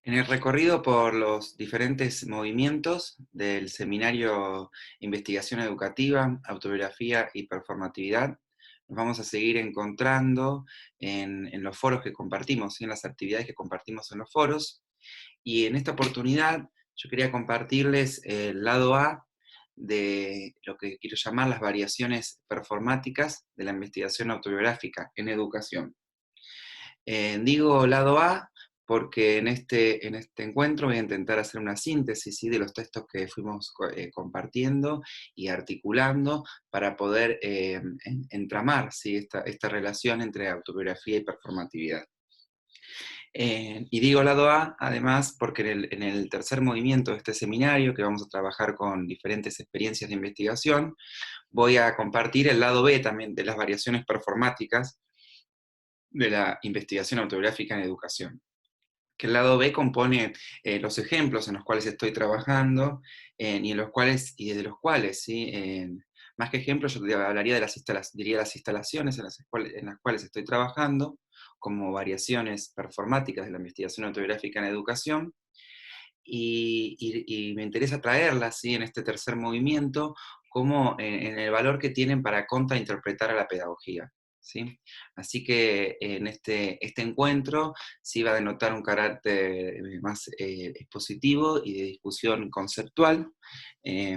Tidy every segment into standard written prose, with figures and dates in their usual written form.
En el recorrido por los diferentes movimientos del seminario Investigación Educativa, Autobiografía y Performatividad, nos vamos a seguir encontrando en los foros que compartimos, en las actividades que compartimos en los foros. Y en esta oportunidad yo quería compartirles el lado A de lo que quiero llamar las variaciones performáticas de la investigación autobiográfica en educación. Digo lado A porque en este encuentro voy a intentar hacer una síntesis, ¿sí?, de los textos que fuimos compartiendo y articulando para poder entramar, ¿sí?, esta relación entre autobiografía y performatividad. Y digo lado A, además, porque en el tercer movimiento de este seminario, que vamos a trabajar con diferentes experiencias de investigación, voy a compartir el lado B también de las variaciones performáticas de la investigación autobiográfica en educación. Que el lado B compone los ejemplos en los cuales estoy trabajando y de los cuales, ¿sí? Más que ejemplos, yo te hablaría de diría las instalaciones en las cuales estoy trabajando, como variaciones performáticas de la investigación autobiográfica en educación, y me interesa traerlas, ¿sí?, en este tercer movimiento, como en el valor que tienen para contrainterpretar a la pedagogía, ¿sí? Así que en este encuentro sí va a denotar un carácter más expositivo y de discusión conceptual, eh,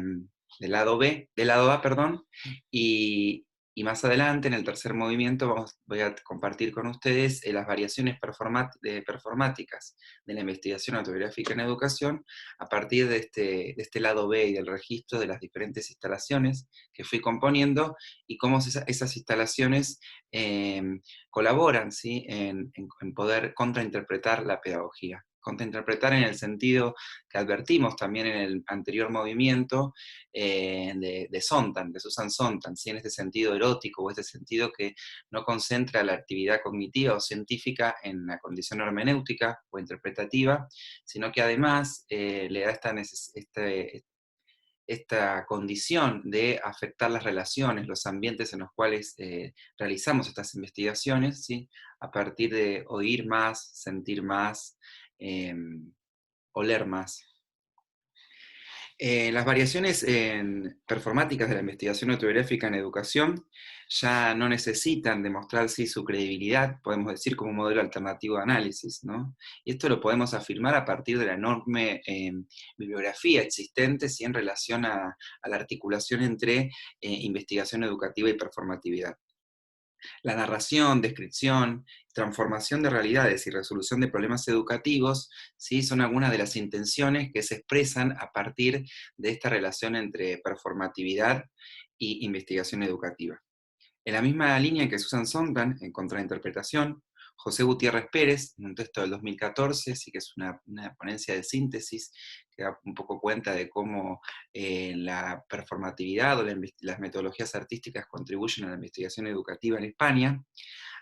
del lado A, perdón, y, y más adelante, en el tercer movimiento, voy a compartir con ustedes las variaciones performáticas de la investigación autobiográfica en educación a partir de este lado B y del registro de las diferentes instalaciones que fui componiendo y cómo esas instalaciones eh, colaboran, ¿sí?, en poder contrainterpretar la pedagogía. Contrainterpretar en el sentido que advertimos también en el anterior movimiento de Sontag, de Susan Sontag, ¿sí?, en este sentido erótico o este sentido que no concentra la actividad cognitiva o científica en la condición hermenéutica o interpretativa, sino que además le da esta condición de afectar las relaciones, los ambientes en los cuales realizamos estas investigaciones, ¿sí?, a partir de oír más, sentir más, eh, oler más. Las variaciones performáticas de la investigación autobiográfica en educación ya no necesitan demostrar sí, su credibilidad, podemos decir, como un modelo alternativo de análisis, ¿no? Y esto lo podemos afirmar a partir de la enorme bibliografía existente sí, en relación a la articulación entre investigación educativa y performatividad. La narración, descripción, transformación de realidades y resolución de problemas educativos, ¿sí?, son algunas de las intenciones que se expresan a partir de esta relación entre performatividad y investigación educativa. En la misma línea que Susan Sontag, en Contrainterpretación, José Gutiérrez Pérez, en un texto del 2014, sí que es una ponencia de síntesis que da un poco cuenta de cómo la performatividad o las metodologías artísticas contribuyen a la investigación educativa en España,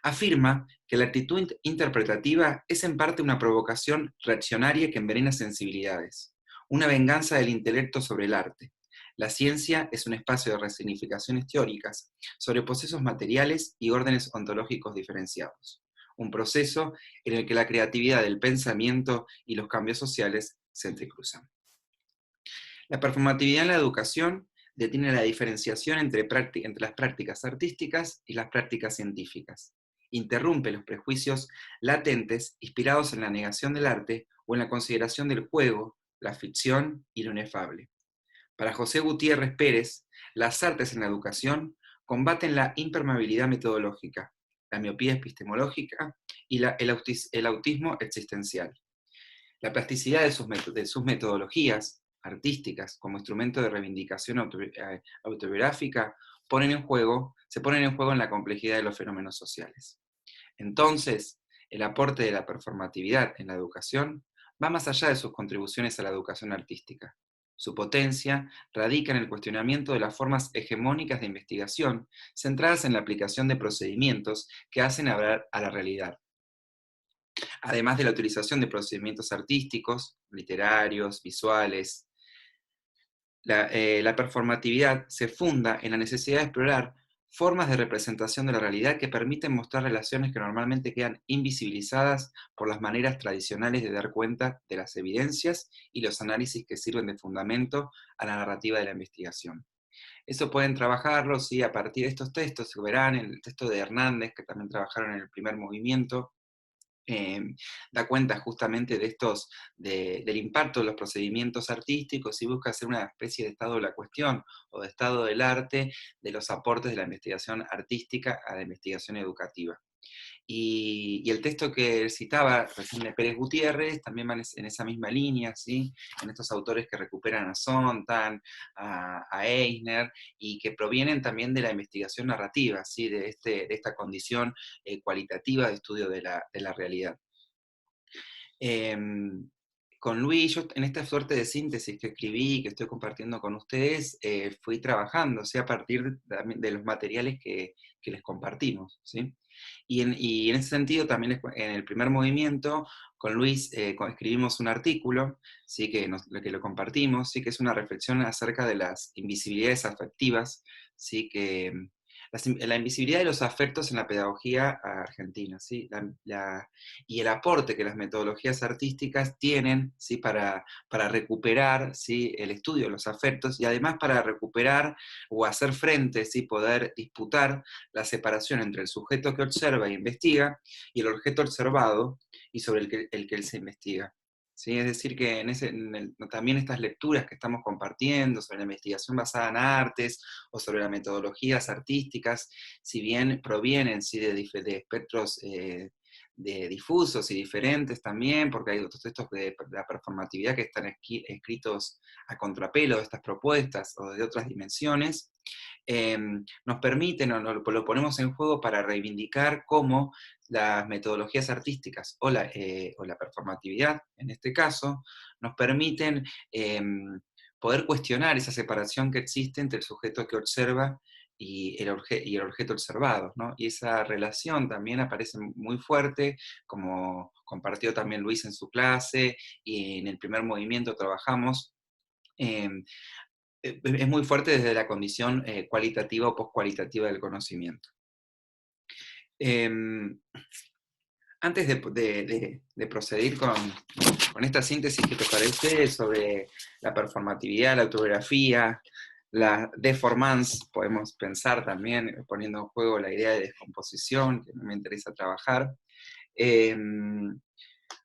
afirma que la actitud interpretativa es en parte una provocación reaccionaria que envenena sensibilidades, una venganza del intelecto sobre el arte. La ciencia es un espacio de resignificaciones teóricas sobre procesos materiales y órdenes ontológicos diferenciados. Un proceso en el que la creatividad del pensamiento y los cambios sociales se entrecruzan. La performatividad en la educación detiene la diferenciación entre las prácticas artísticas y las prácticas científicas. Interrumpe los prejuicios latentes inspirados en la negación del arte o en la consideración del juego, la ficción y lo inefable. Para José Gutiérrez Pérez, las artes en la educación combaten la impermeabilidad metodológica, la miopía epistemológica y el autismo existencial. La plasticidad de sus metodologías artísticas como instrumento de reivindicación autobiográfica se ponen en juego en la complejidad de los fenómenos sociales. Entonces, el aporte de la performatividad en la educación va más allá de sus contribuciones a la educación artística. Su potencia radica en el cuestionamiento de las formas hegemónicas de investigación centradas en la aplicación de procedimientos que hacen hablar a la realidad, además de la utilización de procedimientos artísticos, literarios, visuales. La performatividad se funda en la necesidad de explorar formas de representación de la realidad que permiten mostrar relaciones que normalmente quedan invisibilizadas por las maneras tradicionales de dar cuenta de las evidencias y los análisis que sirven de fundamento a la narrativa de la investigación. Eso pueden trabajarlo, sí, a partir de estos textos, verán el texto de Hernández, que también trabajaron en el primer movimiento, eh, da cuenta justamente de del impacto de los procedimientos artísticos y busca hacer una especie de estado de la cuestión o de estado del arte de los aportes de la investigación artística a la investigación educativa. Y el texto que citaba recién de Pérez Gutiérrez también va en esa misma línea, ¿sí? En estos autores que recuperan a Sontag, a Eisner, y que provienen también de la investigación narrativa, ¿sí? De esta condición cualitativa de estudio de la realidad. Con Luis, yo en esta suerte de síntesis que escribí, que estoy compartiendo con ustedes, fui trabajando, ¿sí? A partir de los materiales que les compartimos, ¿sí? Y en ese sentido, también en el primer movimiento, con Luis escribimos un artículo, ¿sí? Que lo compartimos, ¿sí? Que es una reflexión acerca de las invisibilidades afectivas, ¿sí? La invisibilidad de los afectos en la pedagogía argentina, ¿sí? Y el aporte que las metodologías artísticas tienen, ¿sí? Para recuperar, ¿sí? El estudio de los afectos y además para recuperar o hacer frente, ¿sí? Poder disputar la separación entre el sujeto que observa e investiga y el objeto observado y sobre el que él se investiga. ¿Sí? Es decir, que también estas lecturas que estamos compartiendo sobre la investigación basada en artes o sobre las metodologías artísticas, si bien provienen, ¿sí? De espectros difusos y diferentes también, porque hay otros textos de la performatividad que están escritos a contrapelo de estas propuestas o de otras dimensiones, nos permiten o lo ponemos en juego para reivindicar cómo las metodologías artísticas o la performatividad, en este caso, nos permiten poder cuestionar esa separación que existe entre el sujeto que observa y el objeto observado, ¿no? Y esa relación también aparece muy fuerte, como compartió también Luis en su clase, y en el primer movimiento trabajamos. em, es muy fuerte desde la condición cualitativa o poscualitativa del conocimiento. Em, Antes de proseguir con esta síntesis que preparé sobre la performatividad, la autografía, la deformance, podemos pensar también, poniendo en juego la idea de descomposición, que me interesa trabajar.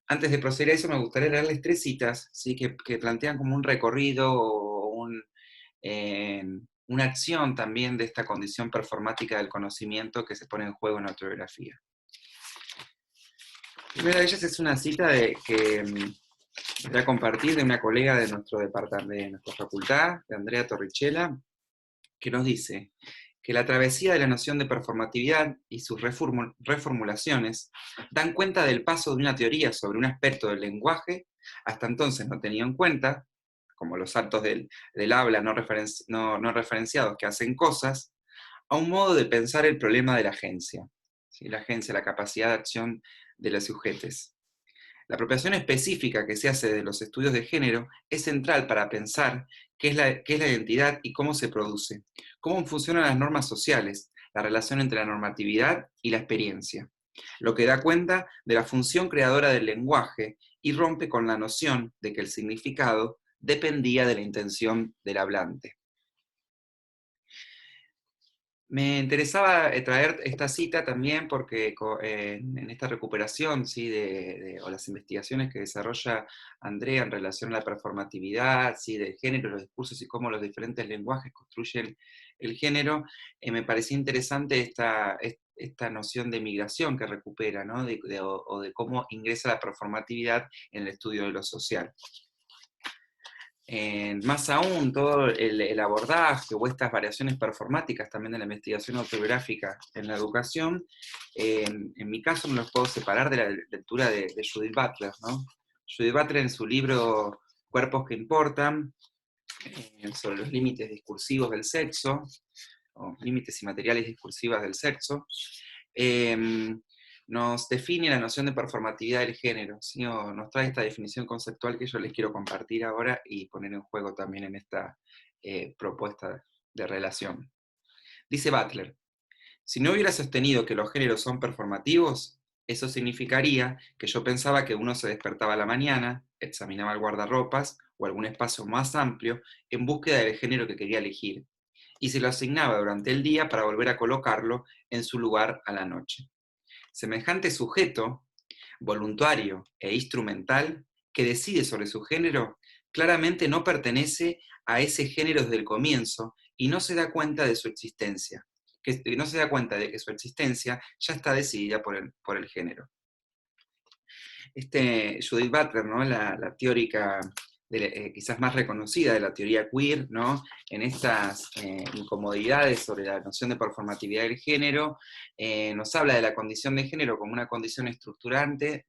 Antes de proceder a eso, me gustaría leerles tres citas, ¿sí? Que plantean como un recorrido o una acción también de esta condición performática del conocimiento que se pone en juego en la autobiografía. La primera de ellas es una cita que voy a compartir de una colega de nuestro departamento, de nuestra facultad, de Andrea Torrichella, que nos dice que la travesía de la noción de performatividad y sus reformulaciones dan cuenta del paso de una teoría sobre un aspecto del lenguaje hasta entonces no tenido en cuenta, como los actos del habla no referenciados que hacen cosas, a un modo de pensar el problema de la agencia. ¿Sí? La agencia, la capacidad de acción de los sujetos. La apropiación específica que se hace de los estudios de género es central para pensar qué es la identidad y cómo se produce, cómo funcionan las normas sociales, la relación entre la normatividad y la experiencia, lo que da cuenta de la función creadora del lenguaje y rompe con la noción de que el significado dependía de la intención del hablante. Me interesaba traer esta cita también porque en esta recuperación, ¿sí? O las investigaciones que desarrolla Andrea en relación a la performatividad, ¿sí? Del género, los discursos y cómo los diferentes lenguajes construyen el género, me parecía interesante esta noción de migración que recupera, ¿no? O de cómo ingresa la performatividad en el estudio de lo social. Más aún, todo el abordaje o estas variaciones performáticas también de la investigación autobiográfica en la educación, en mi caso no los puedo separar de la lectura de Judith Butler, ¿no? Judith Butler en su libro Cuerpos que importan, sobre los límites discursivos del sexo, o límites y materiales discursivas del sexo, nos define la noción de performatividad del género, ¿sí? O nos trae esta definición conceptual que yo les quiero compartir ahora y poner en juego también en esta propuesta de relación. Dice Butler, Si no hubiera sostenido que los géneros son performativos, eso significaría que yo pensaba que uno se despertaba a la mañana, examinaba el guardarropas o algún espacio más amplio en búsqueda del género que quería elegir, y se lo asignaba durante el día para volver a colocarlo en su lugar a la noche. Semejante sujeto, voluntario e instrumental, que decide sobre su género, claramente no pertenece a ese género desde el comienzo y no se da cuenta de su existencia, que no se da cuenta de que su existencia ya está decidida por el género. Judith Butler, ¿no? La teórica quizás más reconocida de la teoría queer, ¿no? En estas incomodidades sobre la noción de performatividad del género, nos habla de la condición de género como una condición estructurante,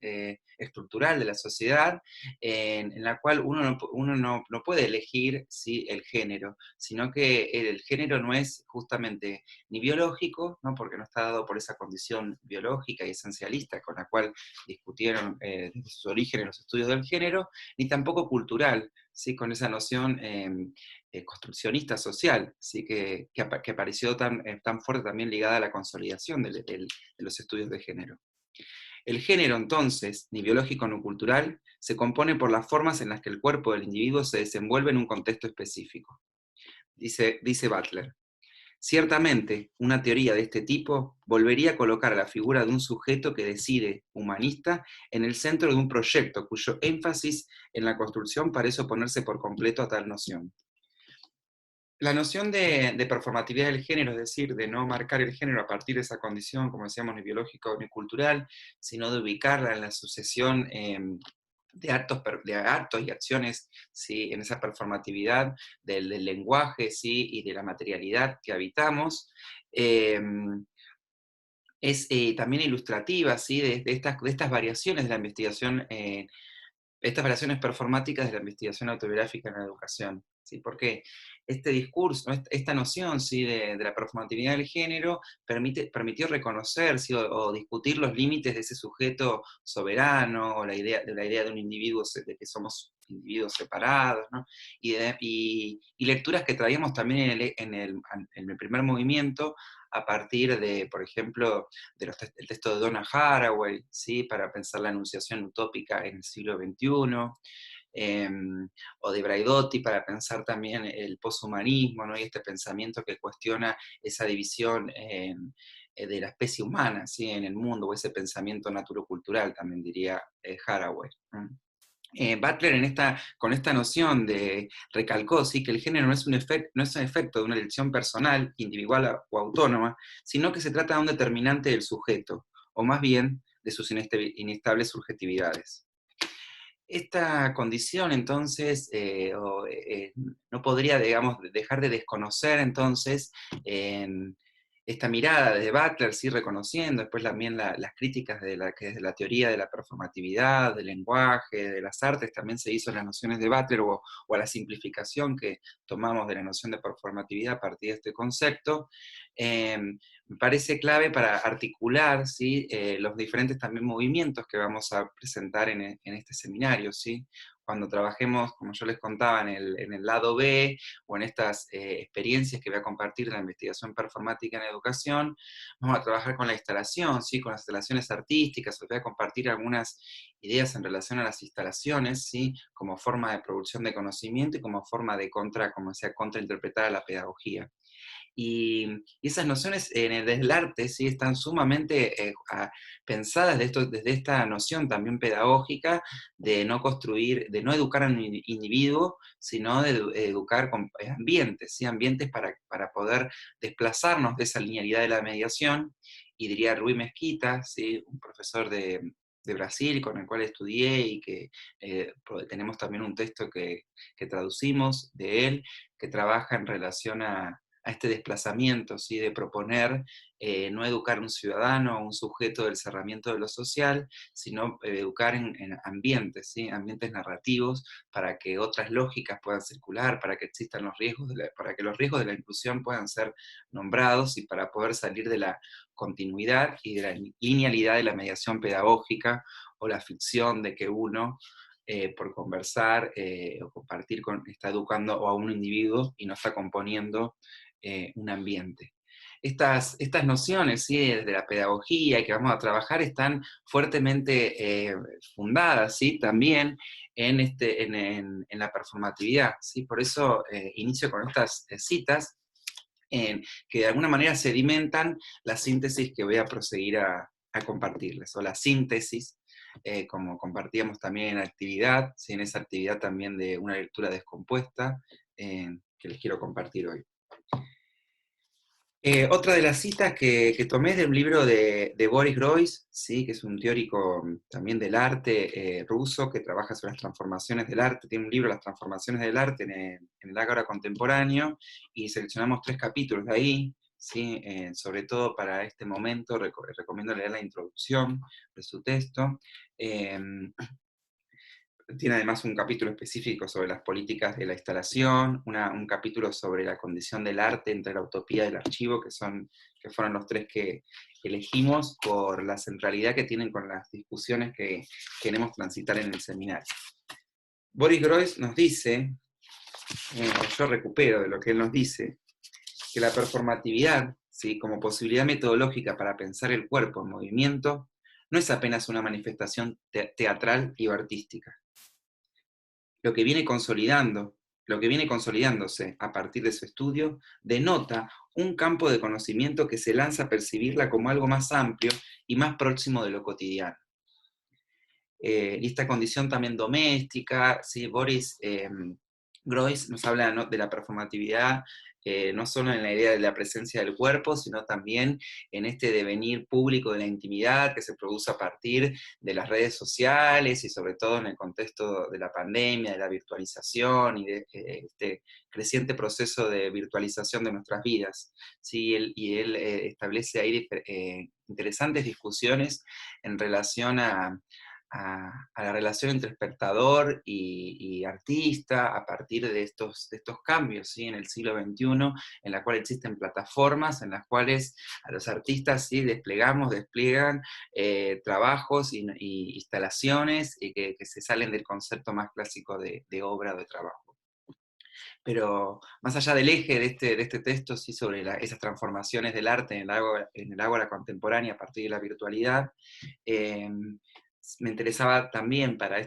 estructural de la sociedad, en la cual uno no puede elegir ¿sí? el género, sino que el género no es justamente ni biológico, ¿no? Porque no está dado por esa condición biológica y esencialista con la cual discutieron desde sus orígenes los estudios del género, ni tampoco cultural, ¿sí? Con esa noción construccionista social, ¿sí? Que apareció tan fuerte también ligada a la consolidación de los estudios de género. El género, entonces, ni biológico ni cultural, se compone por las formas en las que el cuerpo del individuo se desenvuelve en un contexto específico. Dice Butler. Ciertamente, una teoría de este tipo volvería a colocar a la figura de un sujeto que decide, humanista, en el centro de un proyecto cuyo énfasis en la construcción parece oponerse por completo a tal noción. La noción de performatividad del género, es decir, de no marcar el género a partir de esa condición, como decíamos, ni biológico ni cultural, sino de ubicarla en la sucesión de actos y acciones, ¿sí? En esa performatividad del lenguaje, ¿sí? Y de la materialidad que habitamos, eh, es también ilustrativa, ¿sí? De estas variaciones de la investigación, estas variaciones performáticas de la investigación autobiográfica en la educación. ¿Sí? Porque este discurso, esta noción ¿sí? de la performatividad del género permitió reconocer ¿sí? o discutir los límites de ese sujeto soberano, o la idea de un individuo, de que somos individuos separados, ¿no? Y lecturas que traíamos también en el primer movimiento, a partir de, por ejemplo, el texto de Donna Haraway, ¿sí? Para pensar la enunciación utópica en el siglo XXI, eh, o de Braidotti para pensar también el poshumanismo, ¿no? Y este pensamiento que cuestiona esa división de la especie humana ¿sí? En el mundo, o ese pensamiento naturocultural, también diría Haraway. ¿No? Butler con esta noción recalcó ¿sí? que el género no es un efecto de una elección personal, individual o autónoma, sino que se trata de un determinante del sujeto, o más bien de sus inestables subjetividades. Esta condición, entonces, no podría, digamos, dejar de desconocer, entonces, esta mirada de Butler, sí, reconociendo después también las críticas que desde la teoría de la performatividad, del lenguaje, de las artes, también se hizo en las nociones de Butler, o a la simplificación que tomamos de la noción de performatividad a partir de este concepto. Me parece clave para articular ¿sí? Los diferentes también movimientos que vamos a presentar en este seminario, ¿sí? Cuando trabajemos, como yo les contaba, en el lado B, o en estas experiencias que voy a compartir de la investigación performática en educación, vamos a trabajar con la instalación, ¿sí? Con las instalaciones artísticas. Os voy a compartir algunas ideas en relación a las instalaciones, ¿sí? Como forma de producción de conocimiento y como forma de como sea, contrainterpretar a la pedagogía. Y esas nociones desde el arte ¿sí? Están sumamente pensadas desde esta noción también pedagógica de no construir, de no educar a un individuo, sino de educar con ambientes, ¿sí? Ambientes para poder desplazarnos de esa linealidad de la mediación. Y diría Rui Mesquita, ¿sí? Un profesor de Brasil con el cual estudié y que tenemos también un texto que traducimos de él, que trabaja en relación a este desplazamiento, ¿sí? De proponer no educar a un ciudadano o un sujeto del cerramiento de lo social, sino educar en ambientes, ¿sí? Ambientes narrativos, para que otras lógicas puedan circular, para que existan los riesgos, para que los riesgos de la inclusión puedan ser nombrados, y para poder salir de la continuidad y de la linealidad de la mediación pedagógica, o la ficción de que uno por conversar o compartir está educando a un individuo y no está componiendo un ambiente. estas nociones, ¿sí?, de la pedagogía que vamos a trabajar están fuertemente fundadas, ¿sí?, también en la performatividad, ¿sí? Por eso inicio con estas citas que de alguna manera sedimentan la síntesis que voy a proseguir a compartirles, o la síntesis, como compartíamos también en actividad, ¿sí?, en esa actividad también de una lectura descompuesta, que les quiero compartir hoy. Otra de las citas que tomé es de un libro de Boris Groys, ¿sí?, que es un teórico también del arte ruso, que trabaja sobre las transformaciones del arte. Tiene un libro, Las transformaciones del arte en el ágora contemporáneo, y seleccionamos 3 capítulos de ahí, ¿sí? Sobre todo para este momento, recomiendo leer la introducción de su texto. Tiene además un capítulo específico sobre las políticas de la instalación, un capítulo sobre la condición del arte entre la utopía y el archivo, que fueron los 3 que elegimos por la centralidad que tienen con las discusiones que queremos transitar en el seminario. Boris Groys nos dice, yo recupero de lo que él nos dice, que la performatividad, ¿sí?, como posibilidad metodológica para pensar el cuerpo en movimiento, no es apenas una manifestación teatral y artística. Lo que viene consolidándose a partir de su estudio, denota un campo de conocimiento que se lanza a percibirla como algo más amplio y más próximo de lo cotidiano. Y esta condición también doméstica, ¿sí? Boris Groys nos habla, ¿no?, de la performatividad, no solo en la idea de la presencia del cuerpo, sino también en este devenir público de la intimidad que se produce a partir de las redes sociales y sobre todo en el contexto de la pandemia, de la virtualización y de este creciente proceso de virtualización de nuestras vidas, ¿sí? Él establece ahí interesantes discusiones en relación a la relación entre espectador y artista a partir de estos cambios, ¿sí?, en el siglo XXI, en la cual existen plataformas en las cuales a los artistas, ¿sí?, despliegan trabajos y instalaciones que se salen del concepto más clásico de obra o de trabajo. Pero más allá del eje de este texto, sí, sobre esas transformaciones del arte en el ágora contemporánea a partir de la virtualidad, eh, me interesaba también para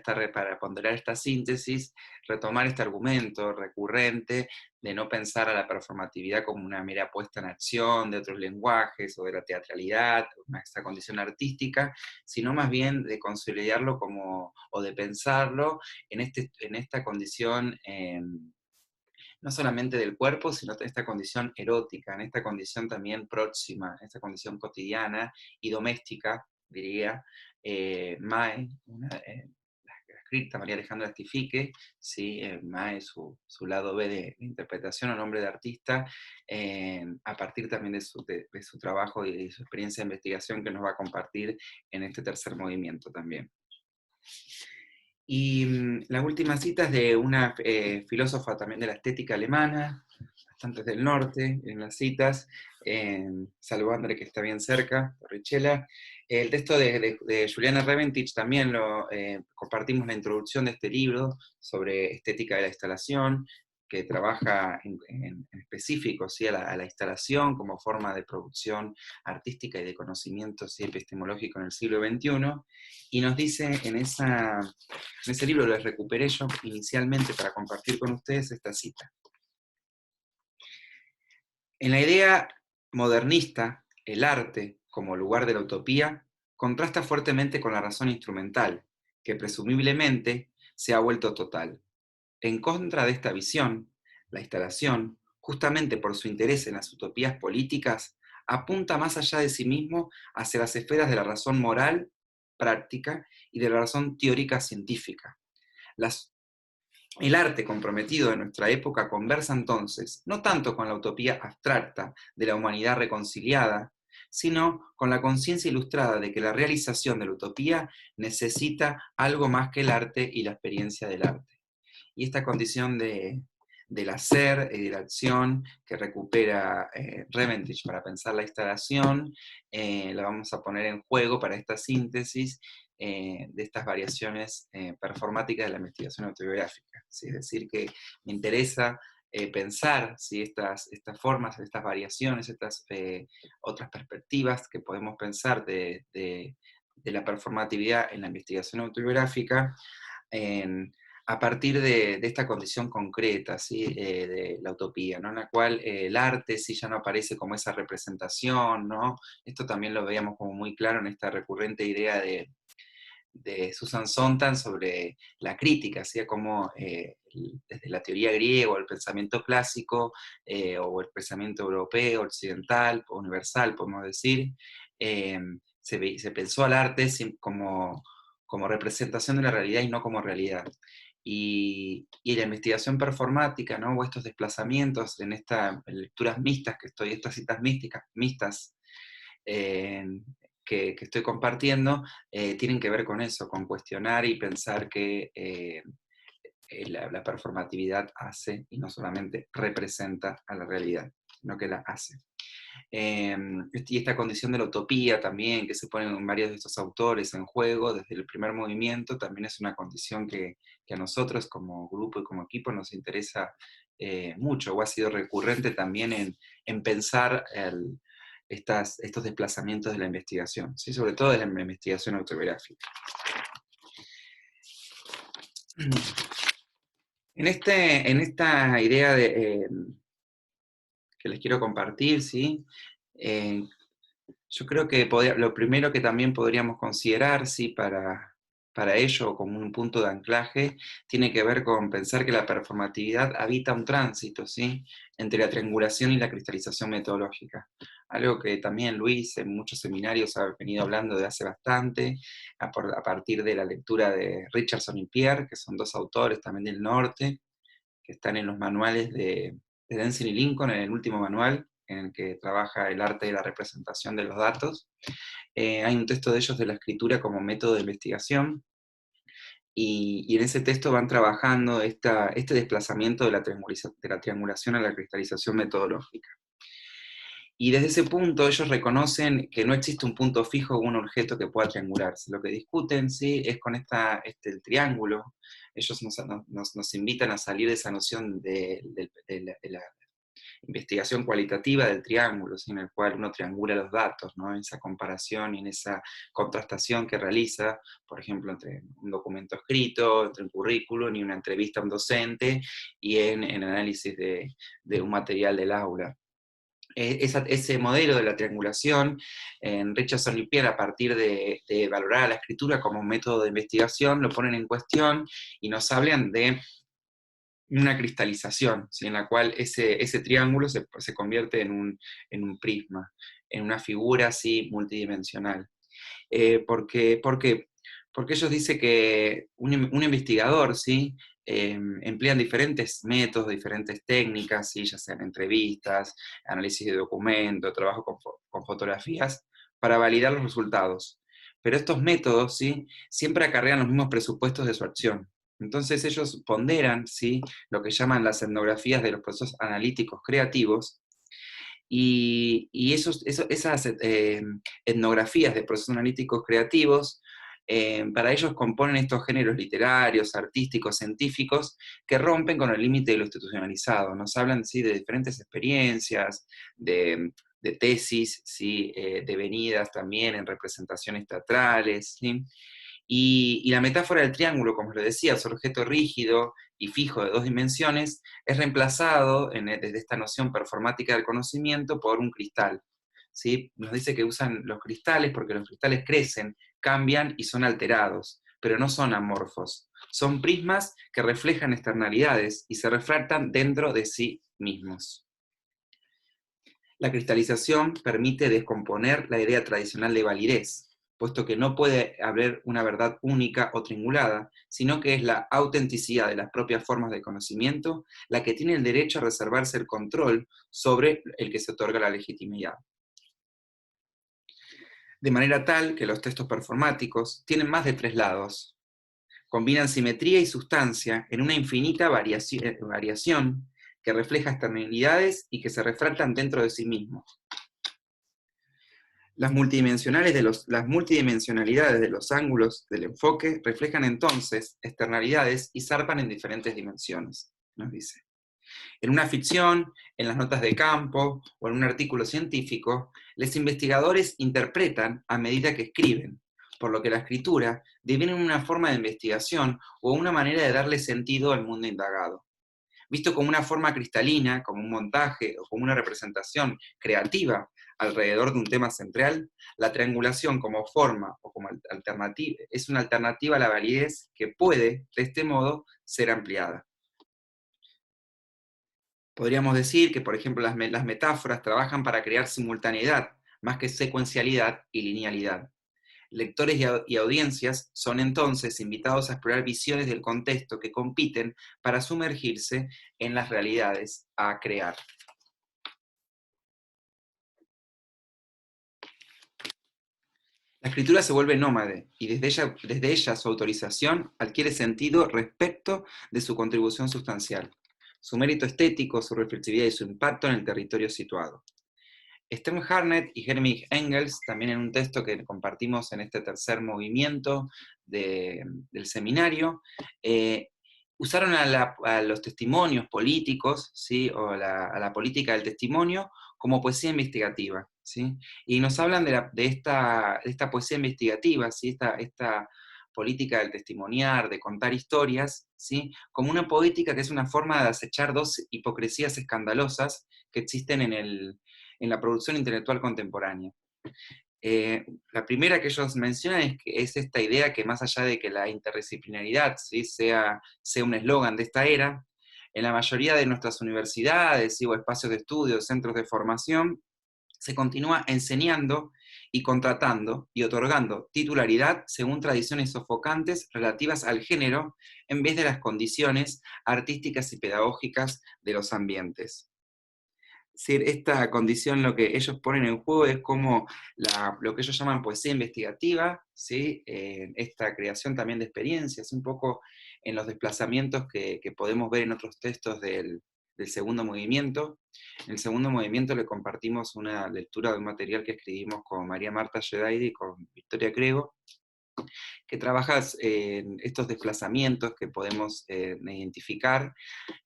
ponderar esta síntesis, retomar este argumento recurrente de no pensar a la performatividad como una mera puesta en acción de otros lenguajes o de la teatralidad, esta condición artística, sino más bien de consolidarlo o de pensarlo en esta condición. No solamente del cuerpo, sino de esta condición erótica, en esta condición también próxima, en esta condición cotidiana y doméstica, diría Mae, la escrita María Alejandra Stifique, ¿sí? Mae, su lado B de interpretación o nombre de artista, a partir también de su trabajo y de su experiencia de investigación que nos va a compartir en este tercer movimiento también. Y la última cita es de una filósofa también de la estética alemana, bastante del norte, en las citas, Salvandre, que está bien cerca, Torrichella. El texto de Juliana Reventich también lo compartimos en la introducción de este libro sobre estética de la instalación, que trabaja en específico, ¿sí?, a la instalación como forma de producción artística y de conocimiento, ¿sí?, epistemológico en el siglo XXI, y nos dice en ese libro, lo recuperé yo inicialmente para compartir con ustedes esta cita. En la idea modernista, el arte, como lugar de la utopía, contrasta fuertemente con la razón instrumental, que presumiblemente se ha vuelto total. En contra de esta visión, la instalación, justamente por su interés en las utopías políticas, apunta más allá de sí mismo hacia las esferas de la razón moral, práctica y de la razón teórica científica. El arte comprometido de nuestra época conversa entonces no tanto con la utopía abstracta de la humanidad reconciliada, sino con la conciencia ilustrada de que la realización de la utopía necesita algo más que el arte y la experiencia del arte. Y esta condición del hacer y de la acción que recupera Reventich para pensar la instalación, la vamos a poner en juego para esta síntesis de estas variaciones performáticas de la investigación autobiográfica. ¿Sí? Es decir, que me interesa pensar, ¿sí? Estas formas, estas variaciones, estas otras perspectivas que podemos pensar de la performatividad en la investigación autobiográfica, en- a partir de esta condición concreta, ¿sí? De la utopía, ¿no? En la cual el arte sí ya no aparece como esa representación, ¿no? Esto también lo veíamos como muy claro en esta recurrente idea de Susan Sontag sobre la crítica, ¿sí? Como desde la teoría griega o el pensamiento clásico, o el pensamiento europeo, occidental, universal, podemos decir, eh, se pensó al arte como representación de la realidad y no como realidad. Y la investigación performática, ¿no? O estos desplazamientos en estas lecturas mixtas estas citas místicas, mixtas, eh, que estoy compartiendo, tienen que ver con eso, con cuestionar y pensar que la performatividad hace y no solamente representa a la realidad, sino que la hace. Y esta condición de la utopía también, que se ponen en varios de estos autores en juego desde el primer movimiento, también es una condición que a nosotros como grupo y como equipo nos interesa mucho, o ha sido recurrente también en pensar estos desplazamientos de la investigación, ¿sí? Sobre todo de la investigación autobiográfica. En esta idea que les quiero compartir, ¿sí? Eh, yo creo que lo primero que también podríamos considerar, ¿sí? Para ello, como un punto de anclaje, tiene que ver con pensar que la performatividad habita un tránsito, ¿sí? Entre la triangulación y la cristalización metodológica. Algo que también Luis en muchos seminarios ha venido hablando de hace bastante, a partir de la lectura de Richardson y Pierre, que son dos autores también del norte, que están en los manuales de Denzil y Lincoln, en el último manual, en el que trabaja el arte de la representación de los datos. Hay un texto de ellos de la escritura como método de investigación, y en ese texto van trabajando este desplazamiento de de la triangulación a la cristalización metodológica. Y desde ese punto ellos reconocen que no existe un punto fijo o un objeto que pueda triangularse. Lo que discuten, ¿sí? Es con el triángulo. Ellos nos invitan a salir de esa noción de la investigación cualitativa del triángulo, ¿sí? En el cual uno triangula los datos, ¿no? En esa comparación y en esa contrastación que realiza, por ejemplo, entre un documento escrito, entre un currículum y una entrevista a un docente, y en análisis de un material del aula. Ese modelo de la triangulación, en Richardson y Pierre, a partir de valorar a la escritura como un método de investigación, lo ponen en cuestión y nos hablan de una cristalización, ¿sí? En la cual ese triángulo se convierte en un prisma, en una figura así multidimensional. Porque ellos dicen que un investigador, ¿sí? Emplean diferentes métodos, diferentes técnicas, ¿sí? Ya sean entrevistas, análisis de documentos, trabajo con fotografías, para validar los resultados. Pero estos métodos, ¿sí? Siempre acarrean los mismos presupuestos de su acción. Entonces ellos ponderan, ¿sí? Lo que llaman las etnografías de los procesos analíticos creativos, y esas etnografías de procesos analíticos creativos, para ellos componen estos géneros literarios, artísticos, científicos, que rompen con el límite de lo institucionalizado. Nos hablan, ¿sí? De diferentes experiencias, de tesis, ¿sí? Devenidas también en representaciones teatrales, ¿sí? Y la metáfora del triángulo, como les decía, su objeto rígido y fijo de dos dimensiones, es reemplazado desde esta noción performática del conocimiento por un cristal. ¿Sí? Nos dice que usan los cristales porque los cristales crecen, cambian y son alterados, pero no son amorfos. Son prismas que reflejan externalidades y se refractan dentro de sí mismos. La cristalización permite descomponer la idea tradicional de validez, puesto que no puede haber una verdad única o triangulada, sino que es la autenticidad de las propias formas de conocimiento la que tiene el derecho a reservarse el control sobre el que se otorga la legitimidad. De manera tal que los textos performáticos tienen más de tres lados. Combinan simetría y sustancia en una infinita variación que refleja externalidades y que se refractan dentro de sí mismos. Las multidimensionalidades de los ángulos del enfoque reflejan entonces externalidades y zarpan en diferentes dimensiones, nos dice. En una ficción, en las notas de campo o en un artículo científico, los investigadores interpretan a medida que escriben, por lo que la escritura deviene una forma de investigación o una manera de darle sentido al mundo indagado. Visto como una forma cristalina, como un montaje o como una representación creativa alrededor de un tema central, la triangulación como forma o como alternativa es una alternativa a la validez que puede, de este modo, ser ampliada. Podríamos decir que, por ejemplo, las metáforas trabajan para crear simultaneidad, más que secuencialidad y linealidad. Lectores y audiencias son entonces invitados a explorar visiones del contexto que compiten para sumergirse en las realidades a crear. La escritura se vuelve nómade y desde ella su autorización adquiere sentido respecto de su contribución sustancial, su mérito estético, su reflexividad y su impacto en el territorio situado. Stephen Harnett y Jeremy Engels, también en un texto que compartimos en este tercer movimiento del seminario, eh, usaron a los testimonios políticos, ¿sí? O a la política del testimonio como poesía investigativa, ¿sí? Y nos hablan de esta poesía investigativa, ¿sí? Esta política del testimoniar, de contar historias, ¿sí? Como una poética que es una forma de acechar dos hipocresías escandalosas que existen en la producción intelectual contemporánea. La primera que ellos mencionan es esta idea que más allá de que la interdisciplinaridad, ¿sí? sea un eslogan de esta era, en la mayoría de nuestras universidades, ¿sí? O espacios de estudio, centros de formación, se continúa enseñando y contratando y otorgando titularidad según tradiciones sofocantes relativas al género en vez de las condiciones artísticas y pedagógicas de los ambientes. Es decir, esta condición lo que ellos ponen en juego es como lo que ellos llaman poesía investigativa, ¿sí? Esta creación también de experiencias, un poco en los desplazamientos que podemos ver en otros textos del segundo movimiento. En el segundo movimiento le compartimos una lectura de un material que escribimos con María Marta Gedaidi y con Victoria Crego, que trabaja en estos desplazamientos que podemos identificar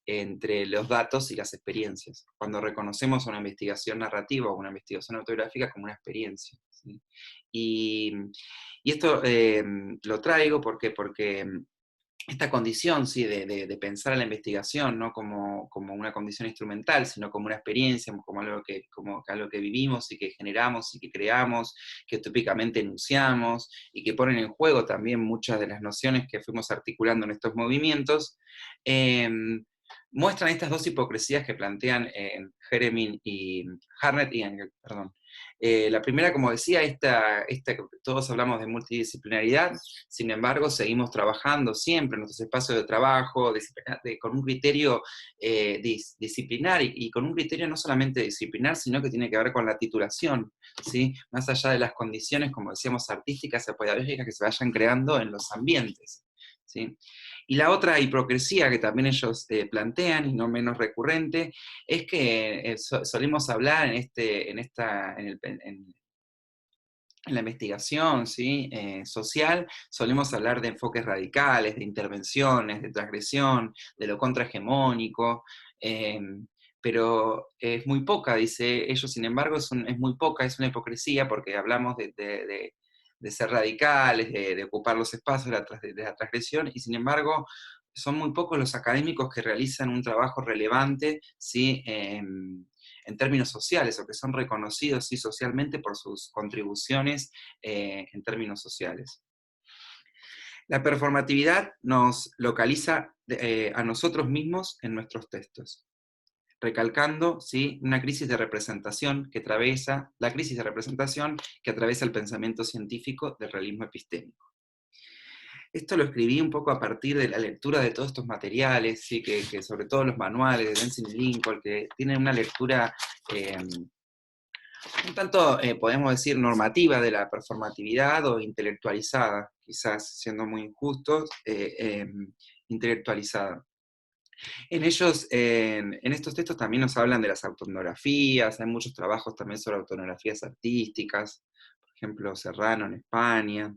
entre los datos y las experiencias, cuando reconocemos una investigación narrativa o una investigación autobiográfica como una experiencia, ¿sí? Y, y esto lo traigo porque esta condición, ¿sí? de pensar a la investigación no como una condición instrumental, sino como una experiencia, como algo que vivimos y que generamos y que creamos, que utópicamente enunciamos y que ponen en juego también muchas de las nociones que fuimos articulando en estos movimientos, eh, muestran estas dos hipocresías que plantean Jeremy y Harnett y Engel, perdón. La primera, como decía, todos hablamos de multidisciplinaridad, sin embargo, seguimos trabajando siempre en nuestros espacios de trabajo con un criterio disciplinar y con un criterio no solamente disciplinar, sino que tiene que ver con la titulación, ¿sí? Más allá de las condiciones, como decíamos, artísticas y pedagógicas que se vayan creando en los ambientes, ¿sí? Y la otra hipocresía que también ellos plantean, y no menos recurrente, es que solemos hablar en la investigación, ¿sí? Social, solemos hablar de enfoques radicales, de intervenciones, de transgresión, de lo contrahegemónico, eh, pero es muy poca, dice ellos, sin embargo, es muy poca, es una hipocresía porque hablamos de ser radicales, de ocupar los espacios de la transgresión, y sin embargo, son muy pocos los académicos que realizan un trabajo relevante, ¿sí? En términos sociales, o que son reconocidos sí, socialmente por sus contribuciones en términos sociales. La performatividad nos localiza a nosotros mismos en nuestros textos, recalcando ¿sí? Una crisis de representación que atraviesa, la crisis de representación que atraviesa el pensamiento científico del realismo epistémico. Esto lo escribí un poco a partir de la lectura de todos estos materiales, ¿sí? que sobre todo los manuales de Denzin y Lincoln, que tienen una lectura un tanto, podemos decir, normativa de la performatividad o intelectualizada, quizás siendo muy injustos, intelectualizada. En ellos, en estos textos también nos hablan de las autonografías, hay muchos trabajos también sobre autonografías artísticas, por ejemplo, Serrano en España.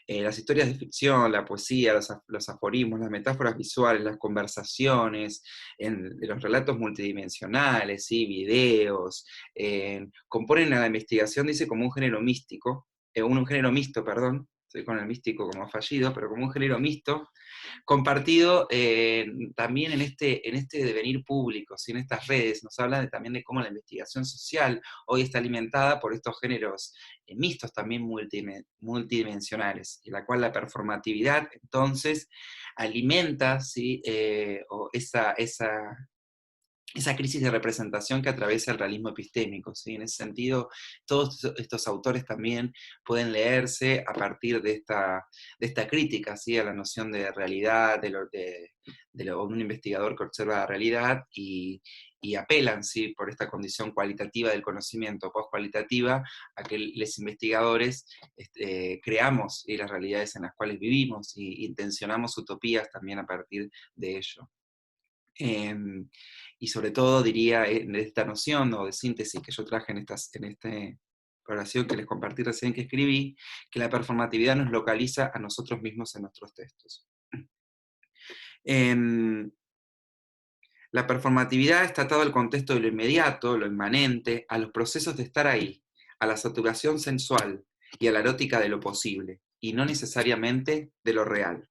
Las historias de ficción, la poesía, los aforismos, las metáforas visuales, las conversaciones, los relatos multidimensionales, ¿sí? Videos, componen a la investigación, dice, como un género místico, un género mixto, perdón, estoy con el místico como fallido, pero como un género mixto, compartido también en este devenir público, ¿sí? En estas redes, nos habla también de cómo la investigación social hoy está alimentada por estos géneros mixtos también multidimensionales, en la cual la performatividad entonces alimenta, ¿sí? O esa crisis de representación que atraviesa el realismo epistémico, ¿sí? En ese sentido, todos estos autores también pueden leerse a partir de esta crítica, ¿sí? A la noción de realidad, de un investigador que observa la realidad y apelan, ¿sí? Por esta condición cualitativa del conocimiento, post-cualitativa, a que los investigadores creamos, ¿sí? Las realidades en las cuales vivimos y intencionamos utopías también a partir de ello. Y sobre todo diría de esta noción o de síntesis que yo traje en esta oración que les compartí recién que escribí, que la performatividad nos localiza a nosotros mismos en nuestros textos. Em, la performatividad está atada al contexto de lo inmediato, lo inmanente, a los procesos de estar ahí, a la saturación sensual y a la erótica de lo posible, y no necesariamente de lo real.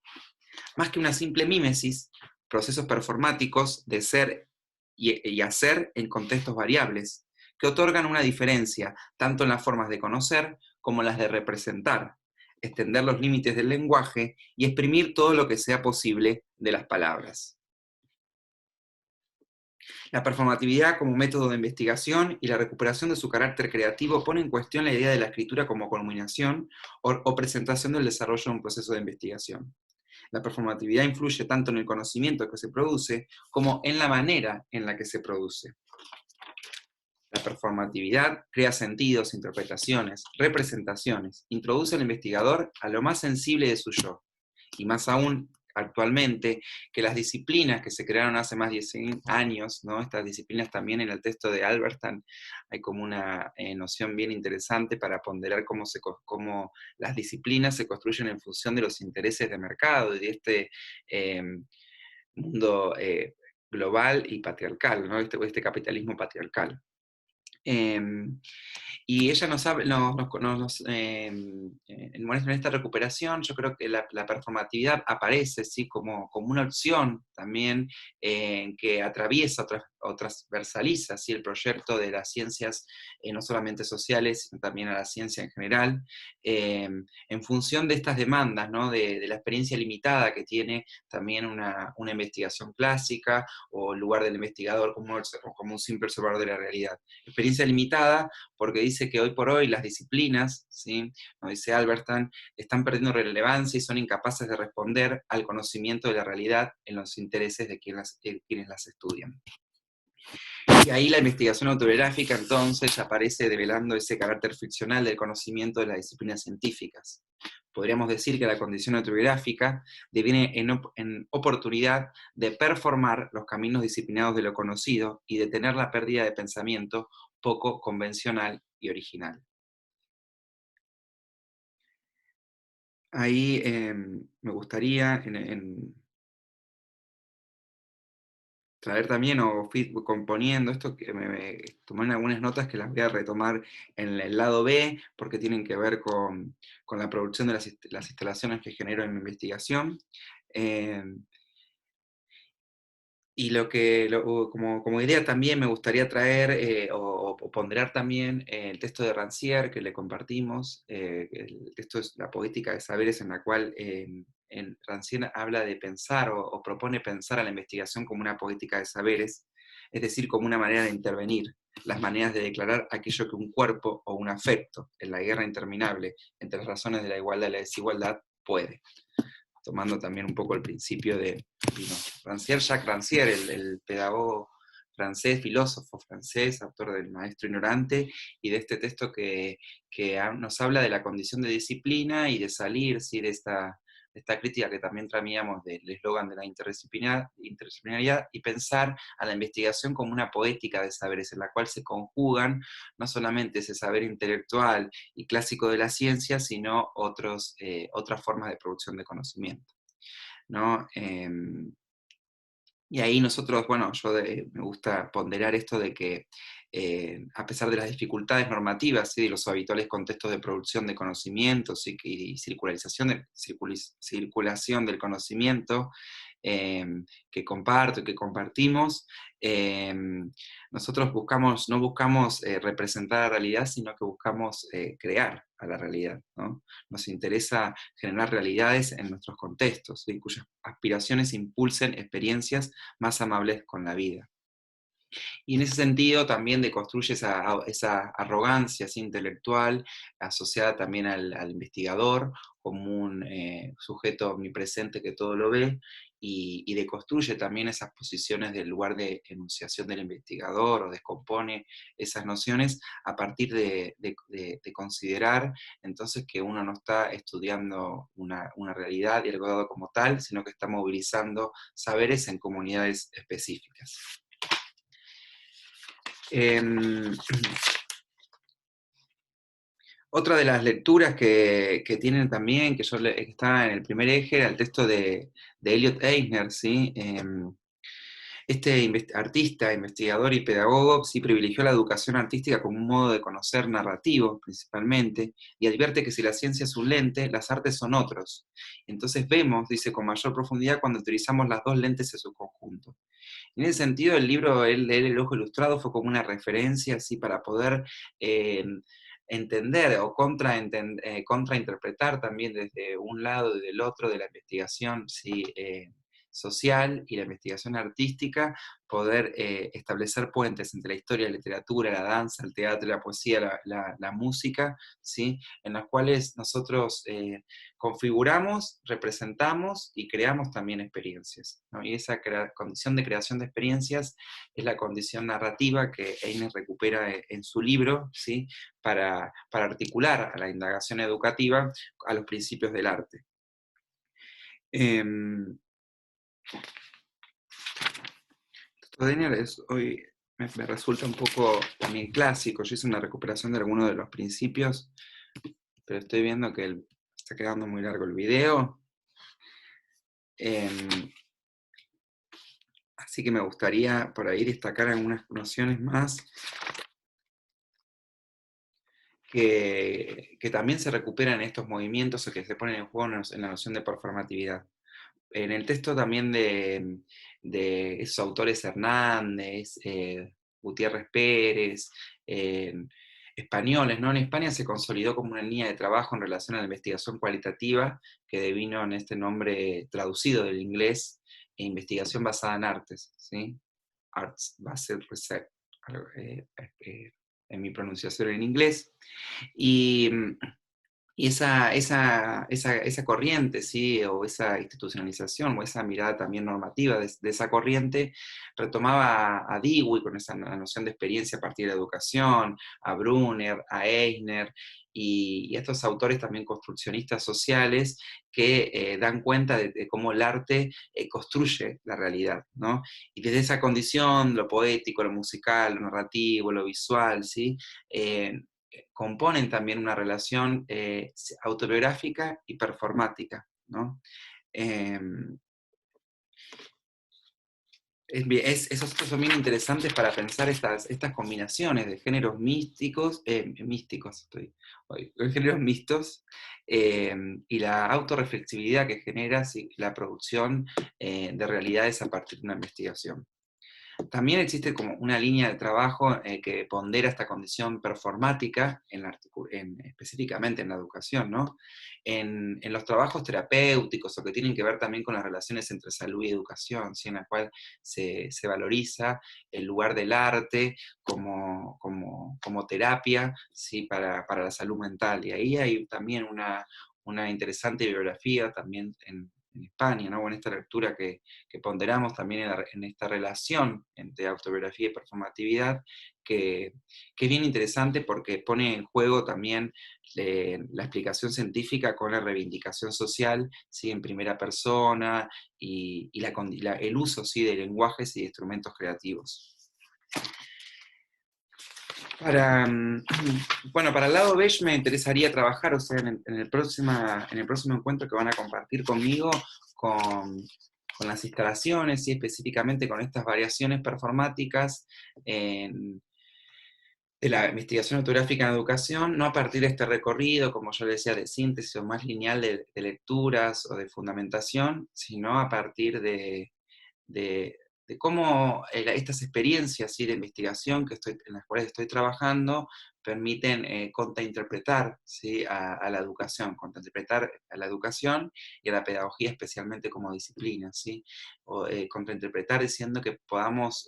Más que una simple mímesis, procesos performáticos de ser y hacer en contextos variables, que otorgan una diferencia tanto en las formas de conocer como en las de representar, extender los límites del lenguaje y exprimir todo lo que sea posible de las palabras. La performatividad como método de investigación y la recuperación de su carácter creativo pone en cuestión la idea de la escritura como culminación o presentación del desarrollo de un proceso de investigación. La performatividad influye tanto en el conocimiento que se produce como en la manera en la que se produce. La performatividad crea sentidos, interpretaciones, representaciones, introduce al investigador a lo más sensible de su yo, y más aún actualmente que las disciplinas que se crearon hace más de 10 años, ¿no? Estas disciplinas también en el texto de Albertan hay como una noción bien interesante para ponderar cómo las disciplinas se construyen en función de los intereses de mercado y de este eh, mundo global y patriarcal, ¿no? Este capitalismo patriarcal. Y ella nos habla, en esta recuperación, yo creo que la performatividad aparece, ¿sí? Como una opción también que atraviesa o transversaliza, ¿sí? El proyecto de las ciencias, no solamente sociales, sino también a la ciencia en general, en función de estas demandas, ¿no? De la experiencia limitada que tiene también una investigación clásica o el lugar del investigador como un simple observador de la realidad. Experiencia limitada porque dice que hoy por hoy las disciplinas, ¿sí? Como dice Albertan, están perdiendo relevancia y son incapaces de responder al conocimiento de la realidad en los intereses de quienes las estudian. Y ahí la investigación autobiográfica entonces aparece develando ese carácter ficcional del conocimiento de las disciplinas científicas. Podríamos decir que la condición autobiográfica deviene en oportunidad de performar los caminos disciplinados de lo conocido y detener la pérdida de pensamiento poco convencional y original. Ahí me gustaría traer también o componiendo esto, que me tomé algunas notas que las voy a retomar en el lado B, porque tienen que ver con la producción de las instalaciones que genero en mi investigación. Eh, y como idea también me gustaría traer o ponderar también el texto de Rancière que le compartimos. El texto es La poética de saberes, en la cual Rancière habla de pensar o propone pensar a la investigación como una poética de saberes, es decir, como una manera de intervenir, las maneras de declarar aquello que un cuerpo o un afecto en la guerra interminable entre las razones de la igualdad y la desigualdad puede, tomando también un poco el principio de Jacques Rancière, el pedagogo francés, filósofo francés, autor del Maestro Ignorante, y de este texto que nos habla de la condición de disciplina y de salir, ¿sí? esta crítica que también traíamos del eslogan de la interdisciplinaridad, y pensar a la investigación como una poética de saberes en la cual se conjugan no solamente ese saber intelectual y clásico de la ciencia, sino otras formas de producción de conocimiento, ¿no? Y ahí nosotros, bueno, me gusta ponderar esto de que a pesar de las dificultades normativas y de los habituales contextos de producción de conocimientos y circulación del conocimiento, eh, que comparto y que compartimos, eh, nosotros no buscamos representar la realidad, sino que buscamos crear a la realidad, ¿no? Nos interesa generar realidades en nuestros contextos, ¿sí? Cuyas aspiraciones impulsen experiencias más amables con la vida. Y en ese sentido también deconstruye esa arrogancia así, intelectual, asociada también al investigador como un sujeto omnipresente que todo lo ve, y deconstruye también esas posiciones del lugar de enunciación del investigador, o descompone esas nociones a partir de considerar entonces que uno no está estudiando una realidad y algo dado como tal, sino que está movilizando saberes en comunidades específicas. Em, Otra de las lecturas que tienen también, que está en el primer eje, era el texto de Elliot Eisner, ¿sí? Este artista, investigador y pedagogo, sí privilegió la educación artística como un modo de conocer narrativo, principalmente, y advierte que si la ciencia es un lente, las artes son otros. Entonces vemos, dice, con mayor profundidad cuando utilizamos las dos lentes en su conjunto. En ese sentido, el libro, leer El Ojo Ilustrado, fue como una referencia así para poder eh, entender o contrainterpretar también desde un lado y del otro de la investigación, ¿sí? Social y la investigación artística, poder establecer puentes entre la historia, la literatura, la danza, el teatro, la poesía, la música, ¿sí? En las cuales nosotros configuramos, representamos y creamos también experiencias, ¿no? Y esa condición de creación de experiencias es la condición narrativa que Einer recupera en su libro, ¿sí? Para articular a la indagación educativa a los principios del arte. Stoddiner hoy me resulta un poco también clásico. Yo hice una recuperación de algunos de los principios, pero estoy viendo que está quedando muy largo el video. Así que me gustaría por ahí destacar algunas nociones más que también se recuperan en estos movimientos o que se ponen en juego en la noción de performatividad. En el texto también de esos autores Hernández, Gutiérrez Pérez, eh, españoles, ¿no? En España se consolidó como una línea de trabajo en relación a la investigación cualitativa, que devino en este nombre traducido del inglés, investigación basada en artes, ¿sí? Arts Based Research, eh, eh, en mi pronunciación en inglés. Y, y esa corriente, ¿sí? O esa institucionalización, o esa mirada también normativa de esa corriente, retomaba a Dewey con esa noción de experiencia a partir de la educación, a Brunner, a Eisner, y estos autores también construccionistas sociales que dan cuenta de cómo el arte construye la realidad, ¿no? Y desde esa condición, lo poético, lo musical, lo narrativo, lo visual, ¿sí? Componen también una relación autobiográfica y performática, ¿no? Eh, Esos son bien interesantes para pensar estas combinaciones de géneros de géneros mixtos, y la autorreflexividad que genera sí, la producción de realidades a partir de una investigación. También existe como una línea de trabajo que pondera esta condición performática, específicamente en la educación, ¿no? En los trabajos terapéuticos o que tienen que ver también con las relaciones entre salud y educación, ¿sí? En la cual se valoriza el lugar del arte como terapia, ¿sí? Para la salud mental. Y ahí hay también una interesante bibliografía también en España, ¿no? O en esta lectura que ponderamos también en esta relación entre autobiografía y performatividad, que, que es bien interesante porque pone en juego también la explicación científica con la reivindicación social, ¿sí? En primera persona y el uso, ¿sí? De lenguajes y de instrumentos creativos. Bueno, para el lado beige me interesaría trabajar, o sea, en el próximo encuentro que van a compartir conmigo, con las instalaciones y específicamente con estas variaciones performáticas de la investigación autográfica en educación, no a partir de este recorrido, como yo le decía, de síntesis o más lineal de lecturas o de fundamentación, sino a partir de, de cómo estas experiencias, ¿sí? De investigación en las cuales estoy trabajando permiten contrainterpretar, ¿sí? a la educación, contrainterpretar a la educación y a la pedagogía especialmente como disciplina, ¿sí? O contrainterpretar diciendo que podamos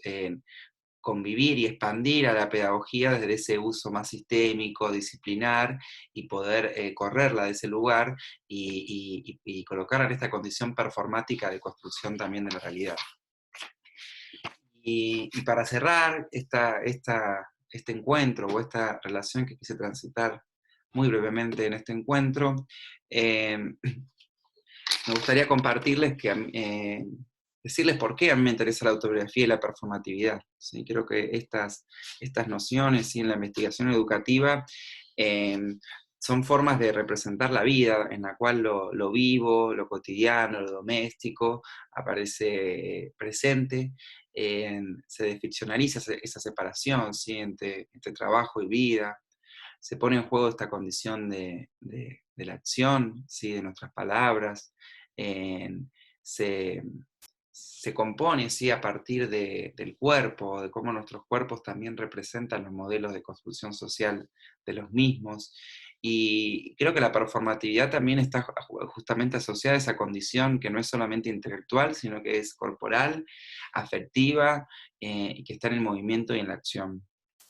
convivir y expandir a la pedagogía desde ese uso más sistémico, disciplinar, y poder correrla de ese lugar y colocarla en esta condición performática de construcción también de la realidad. Y para cerrar este encuentro o esta relación que quise transitar muy brevemente en este encuentro, me gustaría compartirles decirles por qué a mí me interesa la autobiografía y la performatividad, ¿sí? Creo que estas nociones, ¿sí? En la investigación educativa eh, son formas de representar la vida, en la cual lo vivo, lo cotidiano, lo doméstico, aparece presente, se desficcionaliza esa separación, ¿sí? Entre trabajo y vida, se pone en juego esta condición de la acción, ¿sí? De nuestras palabras, se, se compone, ¿sí? A partir del cuerpo, de cómo nuestros cuerpos también representan los modelos de construcción social de los mismos. Y creo que la performatividad también está justamente asociada a esa condición que no es solamente intelectual, sino que es corporal, afectiva, y que está en el movimiento y en la acción,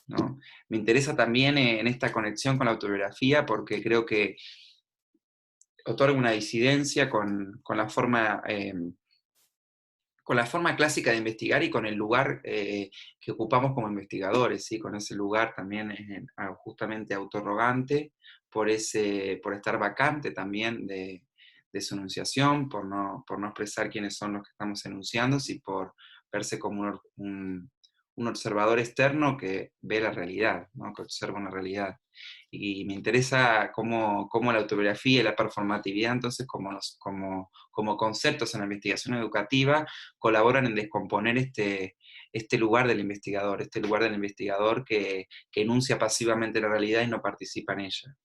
¿no? Me interesa también en esta conexión con la autobiografía porque creo que otorga una disidencia con la forma clásica de investigar y con el lugar que ocupamos como investigadores, ¿sí? Con ese lugar también justamente autorrogante, por estar vacante también de su enunciación, por no expresar quiénes son los que estamos enunciando, y por verse como un observador externo que ve la realidad, ¿no? Que observa una realidad. Y me interesa cómo la autobiografía y la performatividad, entonces, como conceptos en la investigación educativa, colaboran en descomponer este lugar del investigador, que enuncia pasivamente la realidad y no participa en ella.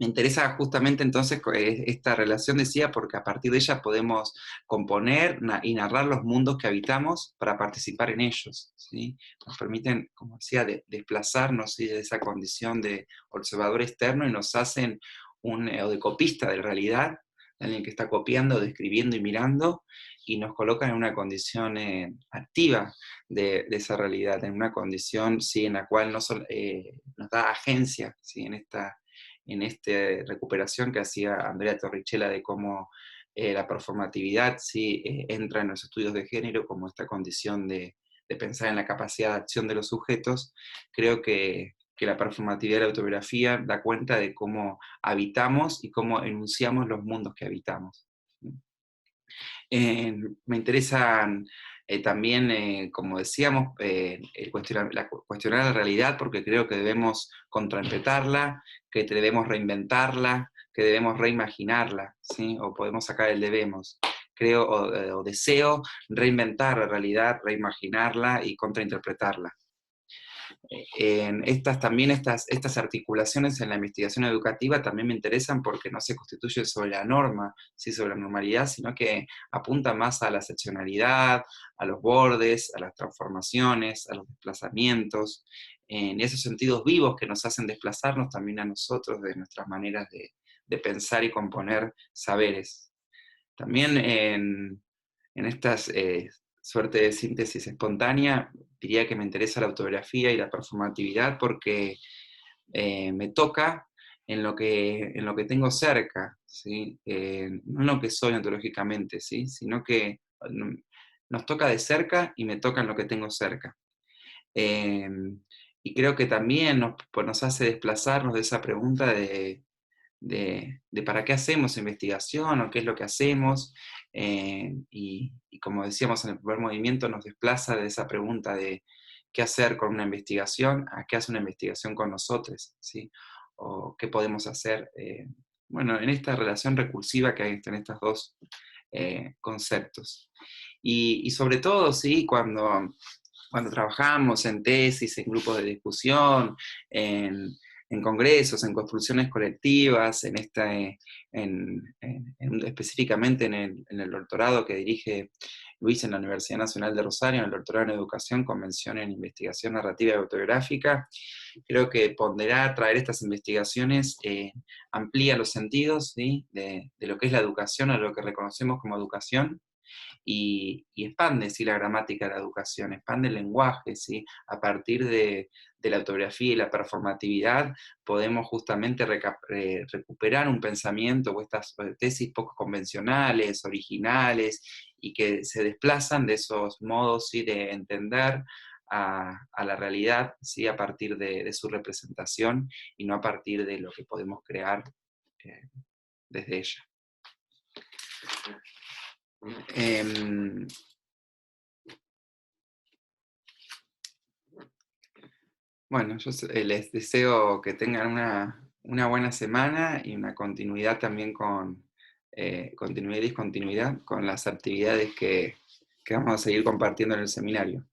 Me interesa justamente entonces esta relación, decía, porque a partir de ella podemos componer y narrar los mundos que habitamos para participar en ellos, ¿sí? Nos permiten, como decía, desplazarnos, ¿sí? De esa condición de observador externo y nos hacen o de copista de realidad, alguien que está copiando, describiendo y mirando, y nos colocan en una condición activa de esa realidad, en una condición, ¿sí? En la cual nos da agencia, ¿sí? En esta recuperación que hacía Andrea Torrichella de cómo la performatividad, ¿sí? Entra en los estudios de género como esta condición de pensar en la capacidad de acción de los sujetos. Creo que la performatividad de la autobiografía da cuenta de cómo habitamos y cómo enunciamos los mundos que habitamos. Me interesan también, como decíamos, cuestionar la realidad, porque creo que debemos contrainterpretarla, que debemos reinventarla, que debemos reimaginarla, ¿sí? O podemos sacar el debemos. Creo o deseo reinventar la realidad, reimaginarla y contrainterpretarla. Estas articulaciones en la investigación educativa también me interesan porque no se constituye sobre la norma, ¿sí? Sobre la normalidad, sino que apunta más a la excepcionalidad, a los bordes, a las transformaciones, a los desplazamientos, en esos sentidos vivos que nos hacen desplazarnos también a nosotros de nuestras maneras de pensar y componer saberes. También en estas suerte de síntesis espontánea, diría que me interesa la autobiografía y la performatividad porque me toca en lo que tengo cerca, ¿sí? No en lo que soy ontológicamente, ¿sí? Sino que nos toca de cerca y me toca en lo que tengo cerca. Y creo que también pues nos hace desplazarnos de esa pregunta de para qué hacemos investigación o qué es lo que hacemos. Y como decíamos en el primer movimiento, nos desplaza de esa pregunta de qué hacer con una investigación a qué hace una investigación con nosotros, ¿sí? O qué podemos hacer, bueno, en esta relación recursiva que hay entre estos dos conceptos. Y sobre todo, ¿sí? Cuando trabajamos en tesis, en grupos de discusión, en congresos, en construcciones colectivas, específicamente en el doctorado que dirige Luis en la Universidad Nacional de Rosario, en el doctorado en Educación, con mención en Investigación Narrativa y Autobiográfica. Creo que ponderar, traer estas investigaciones amplía los sentidos, ¿sí? de lo que es la educación, a lo que reconocemos como educación, y expande, ¿sí? La gramática de la educación, expande el lenguaje, ¿sí? A partir de la autografía y la performatividad podemos justamente recuperar un pensamiento o estas tesis poco convencionales, originales, y que se desplazan de esos modos, ¿sí? De entender a la realidad, ¿sí? A partir de su representación y no a partir de lo que podemos crear eh, desde ella. Em, Bueno, les deseo que tengan una buena semana y una continuidad también continuidad y discontinuidad con las actividades que vamos a seguir compartiendo en el seminario.